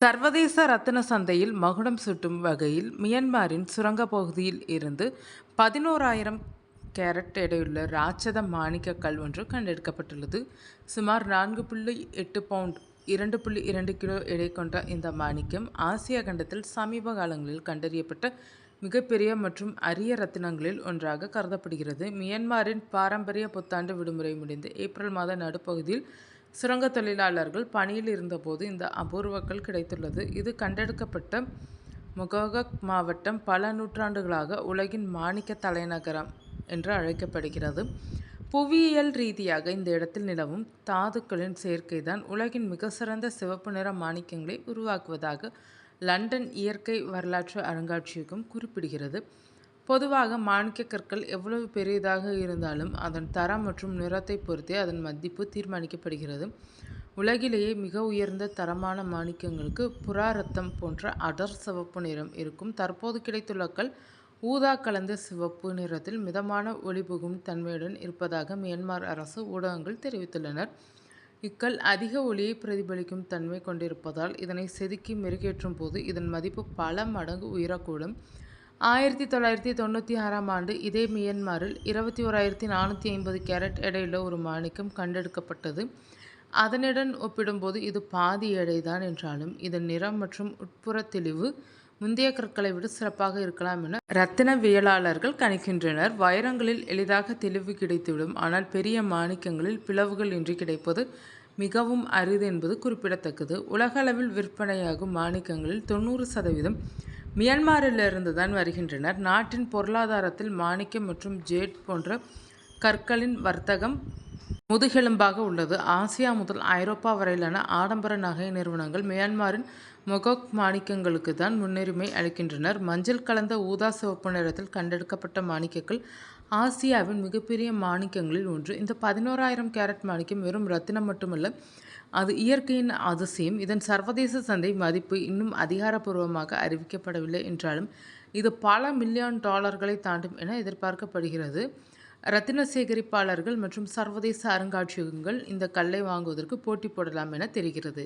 சர்வதேச ரத்தின சந்தையில் மகுடம் சூட்டும் வகையில் மியான்மரின் சுரங்கப் பகுதியில் இருந்து 11,000 கேரட் எடையுள்ள ராட்சத மாணிக்கக் கல் ஒன்று கண்டெடுக்கப்பட்டுள்ளது. சுமார் 4.8 பவுண்ட் 2.2 கிலோ எடை கொண்ட இந்த மாணிக்கம் ஆசியா கண்டத்தில் சமீப காலங்களில் கண்டறியப்பட்ட மிகப்பெரிய மற்றும் அரிய ரத்தினங்களில் ஒன்றாக கருதப்படுகிறது. மியான்மரின் பாரம்பரிய புத்தாண்டு விடுமுறை முடிந்து ஏப்ரல் மாத நடுப்பகுதியில் சுரங்க தொழிலாளர்கள் பணியில் இருந்தபோது இந்த அபூர்வ கல் கிடைத்துள்ளது. இது கண்டெடுக்கப்பட்ட மொகோகக் மாவட்டம் பல நூற்றாண்டுகளாக உலகின் மாணிக்க தலைநகரம் என்று அழைக்கப்படுகிறது. புவியியல் ரீதியாக இந்த இடத்தில் நிலவும் தாதுக்களின் சேர்க்கைதான் உலகின் மிக சிறந்த சிவப்பு நிற மாணிக்கங்களை உருவாக்குவதாக லண்டன் இயற்கை வரலாற்று அருங்காட்சியகம் குறிப்பிடுகிறது. பொதுவாக மாணிக்கக் கற்கள் எவ்வளவு பெரியதாக இருந்தாலும் அதன் தரம் மற்றும் நிறத்தை பொறுத்தே அதன் மதிப்பு தீர்மானிக்கப்படுகிறது. உலகிலேயே மிக உயர்ந்த தரமான மாணிக்கங்களுக்கு புறா ரத்தம் போன்ற அடர் சிவப்பு நிறம் இருக்கும். தற்போது கிடைத்துள்ள கல் ஊதா கலந்த சிவப்பு நிறத்தில் மிதமான ஒளிபுகும் தன்மையுடன் இருப்பதாக மியான்மர் அரசு ஊடகங்கள் தெரிவித்துள்ளனர். இக்கல் அதிக ஒளியை பிரதிபலிக்கும் தன்மை கொண்டிருப்பதால் இதனை செதுக்கி மெருகேற்றும் போது இதன் மதிப்பு பல மடங்கு உயரக்கூடும். 1996ஆம் ஆண்டு இதே மியான்மரில் 21,450 கேரட் எடையுள்ள ஒரு மாணிக்கம் கண்டெடுக்கப்பட்டது. அதனுடன் ஒப்பிடும்போது இது பாதி எடைதான் என்றாலும் இதன் நிறம் மற்றும் உட்புற தெளிவு முந்தைய கற்களை விட சிறப்பாக இருக்கலாம் என இரத்தினவியலாளர்கள் கணிக்கின்றனர். வைரங்களில் எளிதாக தெளிவு கிடைத்துவிடும். ஆனால் பெரிய மாணிக்கங்களில் பிளவுகள் இன்றி கிடைப்பது மிகவும் அரிது என்பது குறிப்பிடத்தக்கது. உலக அளவில் விற்பனையாகும் மாணிக்கங்களில் 90% மியான்மரிலிருந்து தான் வருகின்றனர். நாட்டின் பொருளாதாரத்தில் மாணிக்கம் மற்றும் ஜேட் போன்ற கற்களின் வர்த்தகம் முதுகெலும்பாக உள்ளது. ஆசியா முதல் ஐரோப்பா வரையிலான ஆடம்பர நகை நிறுவனங்கள் மியான்மரின் மொகோக் மாணிக்கங்களுக்கு தான் முன்னுரிமை அளிக்கின்றனர். மஞ்சள் கலந்த ஊதா சிவப்பு நிறத்தில் கண்டெடுக்கப்பட்ட மாணிக்கங்கள் ஆசியாவின் மிகப்பெரிய மாணிக்கங்களில் ஒன்று. இந்த 11,000 கேரட் மாணிக்கம் வெறும் ரத்தினம் மட்டுமல்ல, அது இயற்கையின் அதிசயம். இதன் சர்வதேச சந்தை மதிப்பு இன்னும் அதிகாரப்பூர்வமாக அறிவிக்கப்படவில்லை என்றாலும் இது பல மில்லியன் டாலர்களை தாண்டும் என எதிர்பார்க்கப்படுகிறது. ரத்தின சேகரிப்பாளர்கள் மற்றும் சர்வதேச அருங்காட்சியகங்கள் இந்த கல்லை வாங்குவதற்கு போட்டி போடலாம் என தெரிகிறது.